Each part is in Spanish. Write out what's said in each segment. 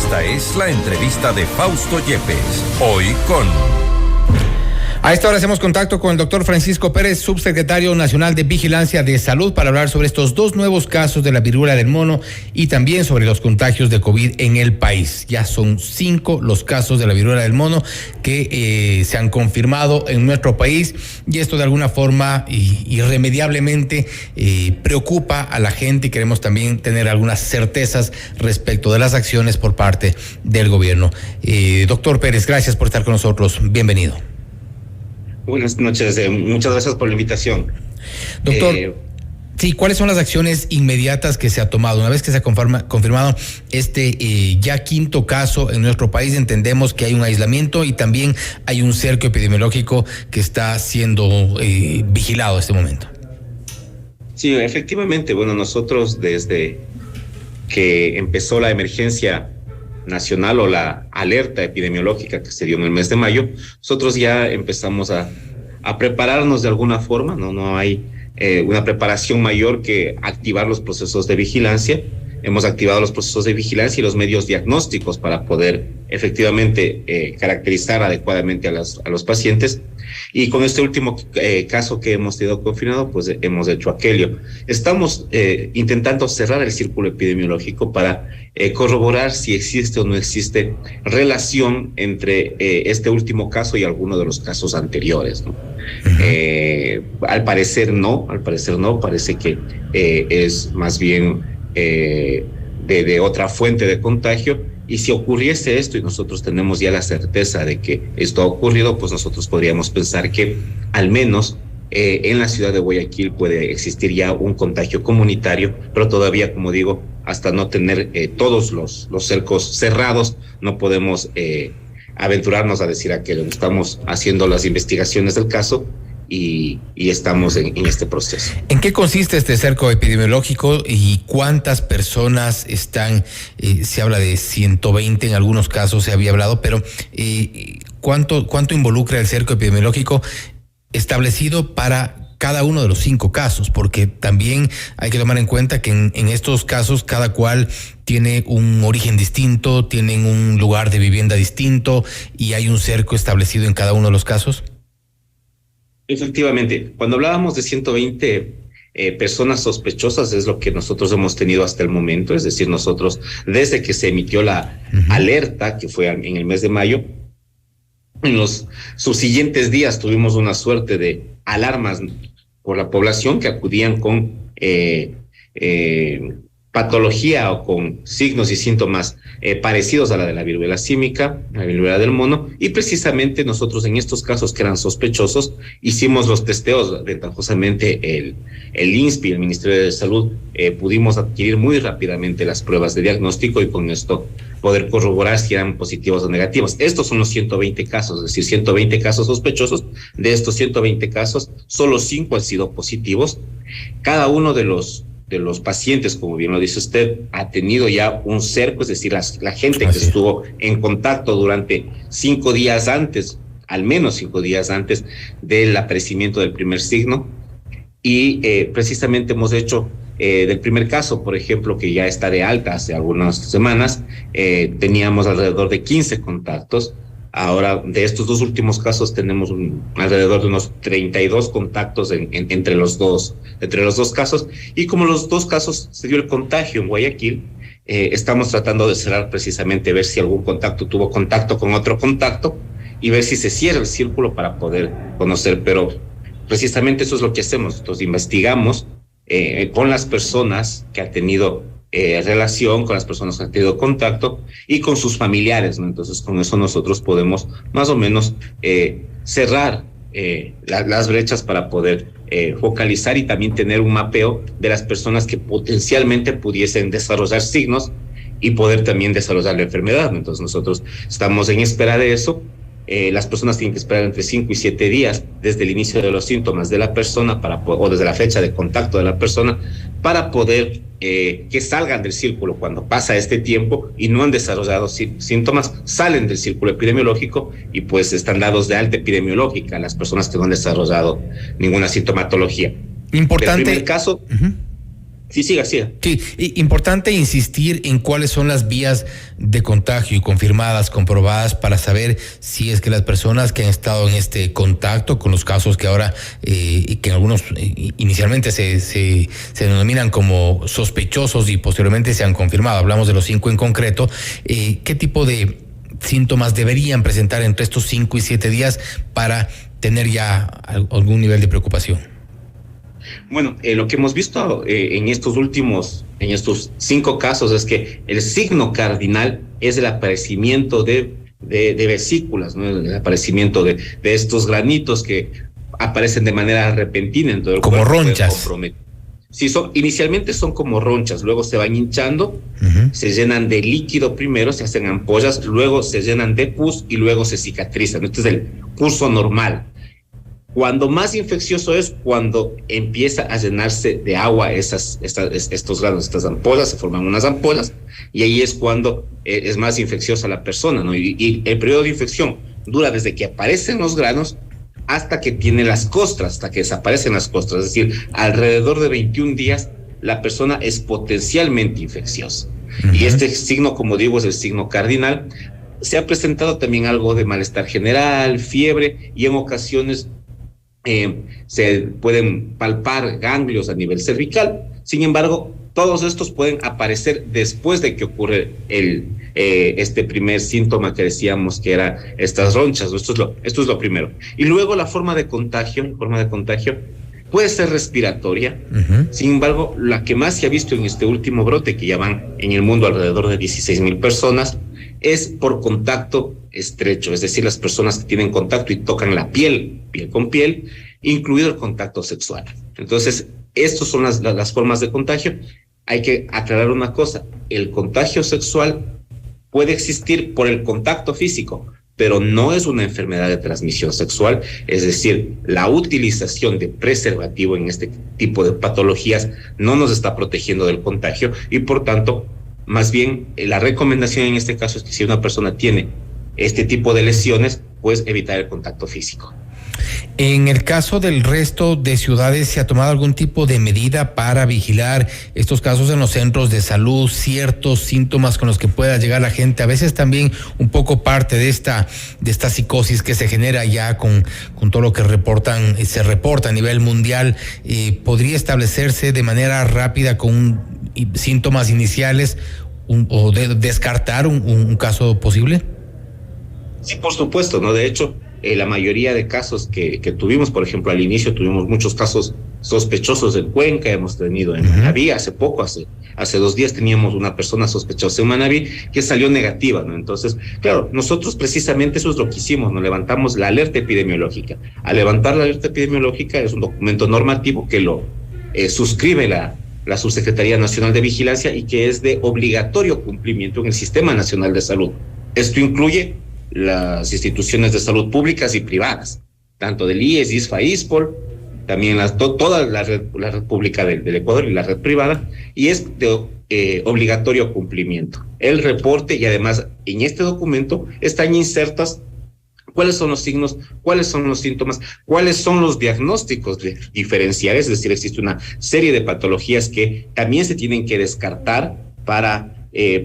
Esta es la entrevista de Fausto Yepes, hoy con... A esta hora hacemos contacto con el doctor Francisco Pérez, subsecretario nacional de Vigilancia de Salud, para hablar sobre estos dos nuevos casos de la viruela del mono y también sobre los contagios de COVID en el país. Ya son 5 los casos de la viruela del mono que se han confirmado en nuestro país, y esto de alguna forma irremediablemente preocupa a la gente, y queremos también tener algunas certezas respecto de las acciones por parte del gobierno. Doctor Pérez, gracias por estar con nosotros. Bienvenido. Buenas noches, muchas gracias por la invitación. Doctor, sí, ¿cuáles son las acciones inmediatas que se ha tomado? Una vez que se ha confirmado este ya 5º caso en nuestro país, entendemos que hay un aislamiento y también hay un cerco epidemiológico que está siendo vigilado en este momento. Sí, efectivamente, bueno, nosotros desde que empezó la emergencia nacional o la alerta epidemiológica que se dio en el mes de mayo, nosotros ya empezamos a prepararnos de alguna forma, no hay una preparación mayor que activar los procesos de vigilancia. Hemos activado los procesos de vigilancia y los medios diagnósticos para poder efectivamente caracterizar adecuadamente a los pacientes. Y con este último caso que hemos tenido confirmado, pues hemos hecho aquello. Estamos intentando cerrar el círculo epidemiológico para corroborar si existe o no existe relación entre este último caso y alguno de los casos anteriores, ¿no? Al parecer no, parece que es más bien de otra fuente de contagio. Y si ocurriese esto y nosotros tenemos ya la certeza de que esto ha ocurrido, pues nosotros podríamos pensar que al menos en la ciudad de Guayaquil puede existir ya un contagio comunitario, pero todavía, como digo, hasta no tener todos los cercos cerrados, no podemos aventurarnos a decir aquello. Estamos haciendo las investigaciones del caso y estamos en este proceso. ¿En qué consiste este cerco epidemiológico y cuántas personas están? Se habla de 120 en algunos casos, se había hablado, pero ¿cuánto involucra el cerco epidemiológico establecido para cada uno de los 5 casos? Porque también hay que tomar en cuenta que en estos casos cada cual tiene un origen distinto, tienen un lugar de vivienda distinto y hay un cerco establecido en cada uno de los casos. Efectivamente, cuando hablábamos de 120 personas sospechosas es lo que nosotros hemos tenido hasta el momento, es decir, nosotros desde que se emitió la alerta, que fue en el mes de mayo, en los subsiguientes días tuvimos una suerte de alarmas por la población que acudían con patología o con signos y síntomas parecidos a la de la viruela símica, la viruela del mono, y precisamente nosotros en estos casos que eran sospechosos hicimos los testeos. Ventajosamente el INSPI, el Ministerio de Salud, pudimos adquirir muy rápidamente las pruebas de diagnóstico y con esto poder corroborar si eran positivos o negativos. Estos son los 120 casos, es decir, 120 casos sospechosos. De estos 120 casos, solo 5 han sido positivos. Cada uno de los pacientes, como bien lo dice usted, ha tenido ya un cerco, es decir, la gente que estuvo en contacto durante 5 días antes, al menos 5 días antes del aparecimiento del primer signo. Y precisamente hemos hecho del primer caso, por ejemplo, que ya está de alta hace algunas semanas, teníamos alrededor de 15 contactos. Ahora, de estos 2 últimos casos, tenemos alrededor de unos 32 contactos entre los dos casos. Y como los 2 casos se dio el contagio en Guayaquil, estamos tratando de cerrar precisamente, ver si algún contacto tuvo contacto con otro contacto y ver si se cierra el círculo para poder conocer. Pero precisamente eso es lo que hacemos. Nosotros investigamos con las personas que han tenido relación, con las personas que han tenido contacto y con sus familiares, ¿no? Entonces con eso nosotros podemos más o menos cerrar las brechas para poder focalizar y también tener un mapeo de las personas que potencialmente pudiesen desarrollar signos y poder también desarrollar la enfermedad, ¿no? Entonces nosotros estamos en espera de eso. Las personas tienen que esperar entre 5 y 7 días desde el inicio de los síntomas de la persona o desde la fecha de contacto de la persona para poder que salgan del círculo. Cuando pasa este tiempo y no han desarrollado síntomas, salen del círculo epidemiológico y pues están dados de alta epidemiológica las personas que no han desarrollado ninguna sintomatología. Importante. El primer caso, Sí, siga. Sí, importante insistir en cuáles son las vías de contagio confirmadas, comprobadas, para saber si es que las personas que han estado en este contacto con los casos que ahora, que algunos inicialmente se denominan como sospechosos y posteriormente se han confirmado, hablamos de los 5 en concreto, ¿qué tipo de síntomas deberían presentar entre estos 5 y 7 días para tener ya algún nivel de preocupación? Bueno, lo que hemos visto en estos 5 casos es que el signo cardinal es el aparecimiento de vesículas, ¿no? El aparecimiento de estos granitos que aparecen de manera repentina en todo el cuerpo. Como ronchas. Sí, inicialmente son como ronchas, luego se van hinchando, se llenan de líquido primero, se hacen ampollas, luego se llenan de pus y luego se cicatrizan. Este es el curso normal. Cuando más infeccioso es cuando empieza a llenarse de agua estos granos, estas ampollas, se forman unas ampollas, y ahí es cuando es más infecciosa la persona, ¿no? Y el periodo de infección dura desde que aparecen los granos hasta que tiene las costras, hasta que desaparecen las costras, es decir, alrededor de 21 días la persona es potencialmente infecciosa. Y este signo, como digo, es el signo cardinal. Se ha presentado también algo de malestar general, fiebre, y en ocasiones se pueden palpar ganglios a nivel cervical. Sin embargo, todos estos pueden aparecer después de que ocurre este primer síntoma que decíamos que era estas ronchas. Esto es lo primero. Y luego la forma de contagio puede ser respiratoria. Sin embargo, la que más se ha visto en este último brote, que ya van en el mundo alrededor de 16,000 personas, es por contacto estrecho, es decir, las personas que tienen contacto y tocan la piel con piel, incluido el contacto sexual. Entonces, estas son las formas de contagio. Hay que aclarar una cosa: el contagio sexual puede existir por el contacto físico, pero no es una enfermedad de transmisión sexual, es decir, la utilización de preservativo en este tipo de patologías no nos está protegiendo del contagio, y por tanto, más bien, la recomendación en este caso es que si una persona tiene este tipo de lesiones, pues evitar el contacto físico. En el caso del resto de ciudades, ¿se ha tomado algún tipo de medida para vigilar estos casos en los centros de salud, ciertos síntomas con los que pueda llegar la gente? A veces también un poco parte de esta psicosis que se genera ya con todo lo que se reporta a nivel mundial, ¿podría establecerse de manera rápida con síntomas iniciales o descartar un caso posible? Sí, por supuesto, ¿no? De hecho, la mayoría de casos que tuvimos, por ejemplo, al inicio tuvimos muchos casos sospechosos en Cuenca, hemos tenido en Manabí, hace 2 días teníamos una persona sospechosa en Manabí que salió negativa, ¿no? Entonces, claro, nosotros precisamente eso es lo que hicimos, nos levantamos la alerta epidemiológica. Al levantar la alerta epidemiológica es un documento normativo que lo suscribe la Subsecretaría Nacional de Vigilancia y que es de obligatorio cumplimiento en el Sistema Nacional de Salud. Esto incluye las instituciones de salud públicas y privadas, tanto del IES, ISFA, ISPOL, también toda la red pública del Ecuador y la red privada, y es de obligatorio cumplimiento. El reporte, y además en este documento están insertas cuáles son los signos, cuáles son los síntomas, cuáles son los diagnósticos diferenciales, es decir, existe una serie de patologías que también se tienen que descartar para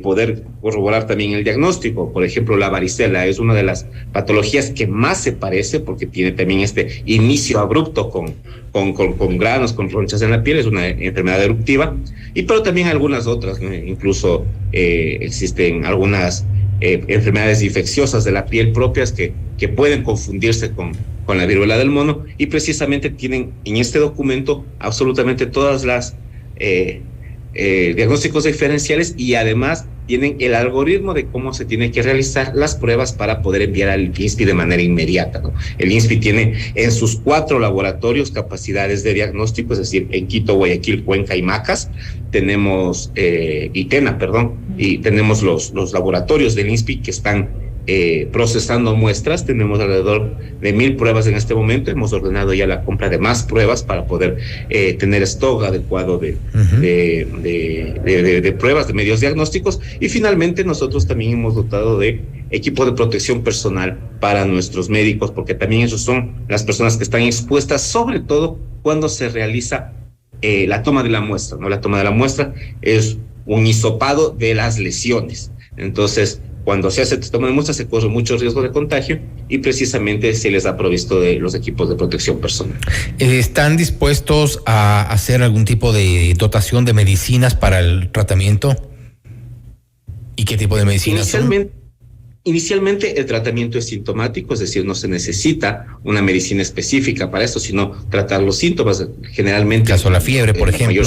poder corroborar también el diagnóstico. Por ejemplo, la varicela es una de las patologías que más se parece porque tiene también este inicio abrupto con granos, con ronchas en la piel, es una enfermedad eruptiva, pero también algunas otras, ¿no? Incluso existen algunas enfermedades infecciosas de la piel propias que pueden confundirse con la viruela del mono, y precisamente tienen en este documento absolutamente todas las diagnósticos diferenciales, y además tienen el algoritmo de cómo se tiene que realizar las pruebas para poder enviar al INSPI de manera inmediata, ¿no? El INSPI tiene en sus 4 laboratorios capacidades de diagnóstico, es decir, en Quito, Guayaquil, Cuenca y Macas, tenemos y tenemos los laboratorios del INSPI que están procesando muestras. Tenemos alrededor de 1,000 pruebas en este momento. Hemos ordenado ya la compra de más pruebas para poder tener stock adecuado de pruebas, de medios diagnósticos, y finalmente nosotros también hemos dotado de equipo de protección personal para nuestros médicos, porque también ellos son las personas que están expuestas, sobre todo cuando se realiza la toma de la muestra, ¿no? La toma de la muestra es un hisopado de las lesiones. Entonces, cuando se hace toma de muestra se corre mucho riesgo de contagio y precisamente se les ha provisto de los equipos de protección personal. ¿Están dispuestos a hacer algún tipo de dotación de medicinas para el tratamiento? ¿Y qué tipo de medicinas Inicialmente el tratamiento es sintomático, es decir, no se necesita una medicina específica para esto, sino tratar los síntomas. Generalmente, caso la fiebre, por ejemplo.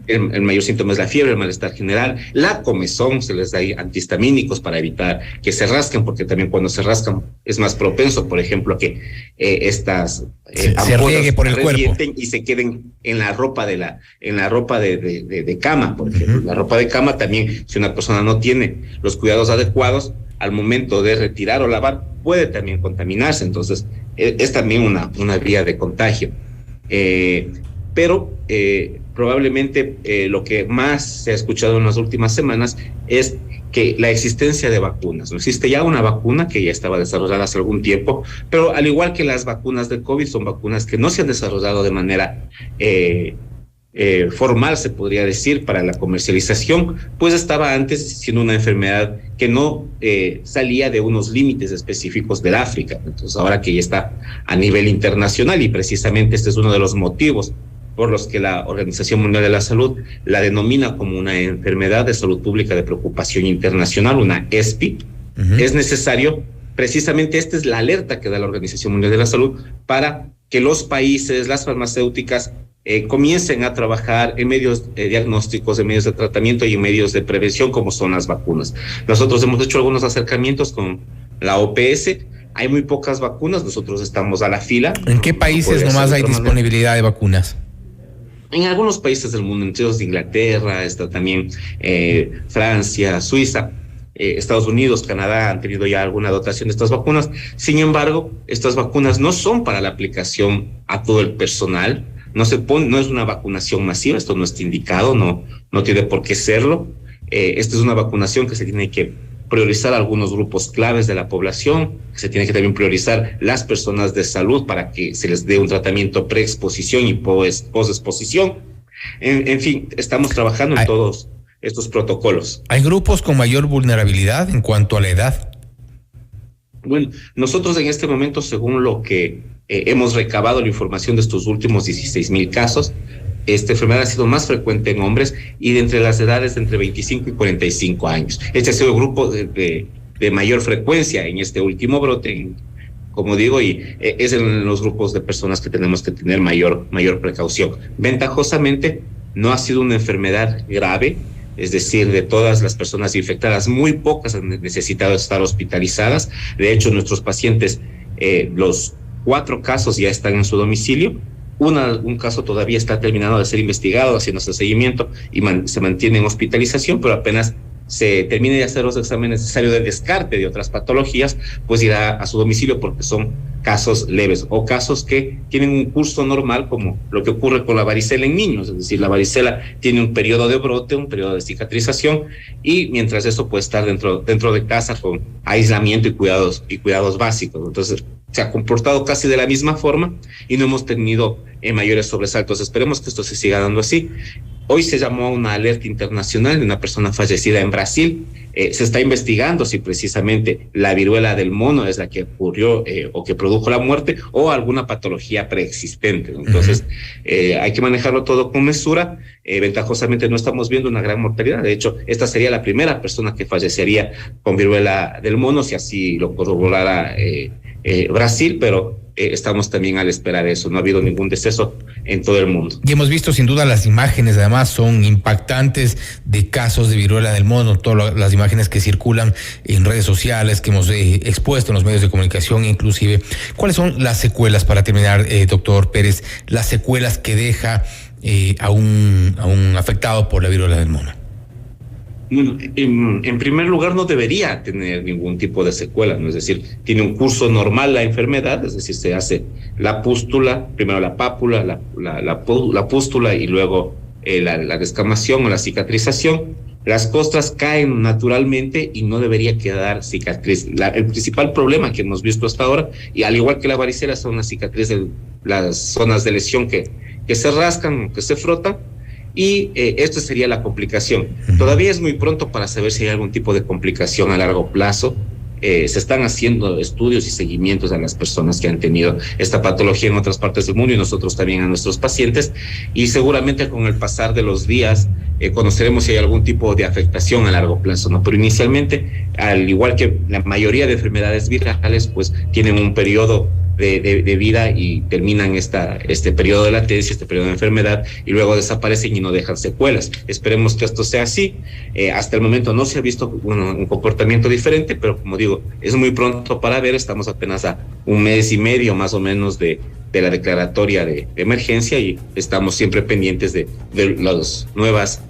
El mayor síntoma es la fiebre, el malestar general, la comezón, se les da antihistamínicos para evitar que se rasquen, porque también cuando se rascan es más propenso, por ejemplo, a que estas se riegue por el cuerpo y se queden en la ropa de cama, por ejemplo. La ropa de cama también, si una persona no tiene los cuidados adecuados, al momento de retirar o lavar, puede también contaminarse. Entonces, es también una vía de contagio. Pero probablemente lo que más se ha escuchado en las últimas semanas es que la existencia de vacunas. No existe ya una vacuna que ya estaba desarrollada hace algún tiempo, pero al igual que las vacunas de COVID, son vacunas que no se han desarrollado de manera formal, se podría decir, para la comercialización, pues estaba antes siendo una enfermedad que no salía de unos límites específicos del África. Entonces, ahora que ya está a nivel internacional, y precisamente este es uno de los motivos por los que la Organización Mundial de la Salud la denomina como una enfermedad de salud pública de preocupación internacional, una ESPI, es necesario, precisamente esta es la alerta que da la Organización Mundial de la Salud para que los países, las farmacéuticas, comiencen a trabajar en medios diagnósticos, en medios de tratamiento y en medios de prevención, como son las vacunas. Nosotros hemos hecho algunos acercamientos con la OPS. Hay muy pocas vacunas, nosotros estamos a la fila. ¿En qué países nomás hay disponibilidad de vacunas? En algunos países del mundo, entre ellos de Inglaterra, está también Francia, Suiza, Estados Unidos, Canadá, han tenido ya alguna dotación de estas vacunas. Sin embargo, estas vacunas no son para la aplicación a todo el personal. No es una vacunación masiva, esto no está indicado, no tiene por qué serlo. Esta es una vacunación que se tiene que priorizar algunos grupos claves de la población, se tiene que también priorizar las personas de salud para que se les dé un tratamiento preexposición y posexposición. En fin, estamos trabajando en todos estos protocolos. ¿Hay grupos con mayor vulnerabilidad en cuanto a la edad? Bueno, nosotros en este momento, según lo que hemos recabado la información de estos últimos 16,000 casos, esta enfermedad ha sido más frecuente en hombres y de entre las edades de entre 25 y 45 años. Este ha sido el grupo de mayor frecuencia en este último brote, como digo, y es en los grupos de personas que tenemos que tener mayor precaución. Ventajosamente, no ha sido una enfermedad grave, es decir, de todas las personas infectadas, muy pocas han necesitado estar hospitalizadas. De hecho, nuestros pacientes, los 4 casos ya están en su domicilio. Un caso todavía está terminando de ser investigado, haciéndose seguimiento y se mantiene en hospitalización, pero apenas se termine de hacer los exámenes necesarios de descarte de otras patologías, pues irá a su domicilio, porque son casos leves o casos que tienen un curso normal, como lo que ocurre con la varicela en niños. Es decir, la varicela tiene un periodo de brote, un periodo de cicatrización, y mientras eso puede estar dentro de casa con aislamiento y cuidados básicos. Entonces, se ha comportado casi de la misma forma y no hemos tenido mayores sobresaltos. Esperemos que esto se siga dando así. Hoy se llamó a una alerta internacional de una persona fallecida en Brasil. Se está investigando si precisamente la viruela del mono es la que ocurrió o que produjo la muerte, o alguna patología preexistente. Entonces, hay que manejarlo todo con mesura. Ventajosamente no estamos viendo una gran mortalidad. De hecho, esta sería la primera persona que fallecería con viruela del mono, si así lo corroborara Brasil, pero estamos también al esperar eso. No ha habido ningún deceso en todo el mundo. Y hemos visto sin duda las imágenes, además son impactantes, de casos de viruela del mono, todas las imágenes que circulan en redes sociales, que hemos expuesto en los medios de comunicación inclusive. ¿Cuáles son las secuelas, para terminar, doctor Pérez, las secuelas que deja a un afectado por la viruela del mono? En primer lugar, no debería tener ningún tipo de secuela, ¿no? Es decir, tiene un curso normal la enfermedad, es decir, se hace la pústula, primero la pápula, la pústula y luego la descamación o la cicatrización. Las costras caen naturalmente y no debería quedar cicatriz. El principal problema que hemos visto hasta ahora, y al igual que la varicela, son las cicatrices, las zonas de lesión que se rascan, que se frotan, y esto sería la complicación. Todavía es muy pronto para saber si hay algún tipo de complicación a largo plazo. Se están haciendo estudios y seguimientos a las personas que han tenido esta patología en otras partes del mundo y nosotros también a nuestros pacientes, y seguramente con el pasar de los días conoceremos si hay algún tipo de afectación a largo plazo, ¿no? Pero inicialmente, al igual que la mayoría de enfermedades virales, pues tienen un periodo de vida y terminan este periodo de latencia, este periodo de enfermedad, y luego desaparecen y no dejan secuelas. Esperemos que esto sea así. Hasta el momento no se ha visto un comportamiento diferente, pero como digo, es muy pronto para ver. Estamos apenas a 1 mes y medio más o menos de la declaratoria de emergencia, y estamos siempre pendientes de las nuevas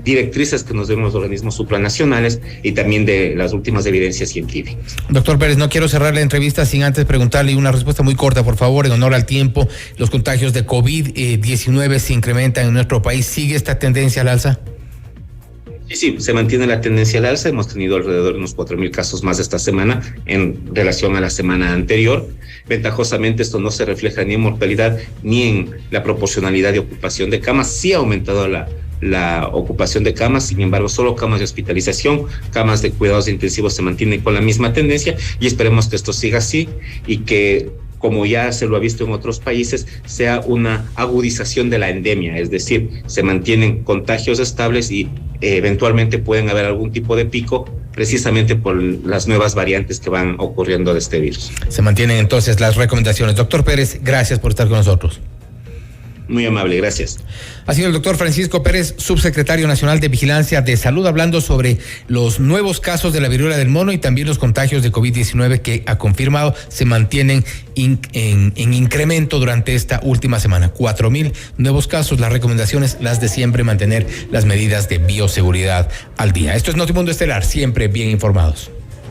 directrices que nos den los organismos supranacionales y también de las últimas evidencias científicas. Doctor Pérez, no quiero cerrar la entrevista sin antes preguntarle una respuesta muy corta, por favor, en honor al tiempo. Los contagios de COVID-19 se incrementan en nuestro país. ¿Sigue esta tendencia al alza? Sí, se mantiene la tendencia al alza. Hemos tenido alrededor de unos 4,000 casos más esta semana en relación a la semana anterior. Ventajosamente, esto no se refleja ni en mortalidad ni en la proporcionalidad de ocupación de camas. Sí ha aumentado la ocupación de camas, sin embargo, solo camas de hospitalización, camas de cuidados intensivos se mantienen con la misma tendencia, y esperemos que esto siga así y que, como ya se lo ha visto en otros países, sea una agudización de la endemia, es decir, se mantienen contagios estables y eventualmente pueden haber algún tipo de pico precisamente por las nuevas variantes que van ocurriendo de este virus. Se mantienen entonces las recomendaciones. Doctor Pérez, gracias por estar con nosotros. Muy amable, gracias. Ha sido el doctor Francisco Pérez, subsecretario nacional de Vigilancia de Salud, hablando sobre los nuevos casos de la viruela del mono y también los contagios de COVID-19 que ha confirmado se mantienen en incremento durante esta última semana. 4,000 nuevos casos. Las recomendaciones, las de siempre, mantener las medidas de bioseguridad al día. Esto es Notimundo Estelar, siempre bien informados.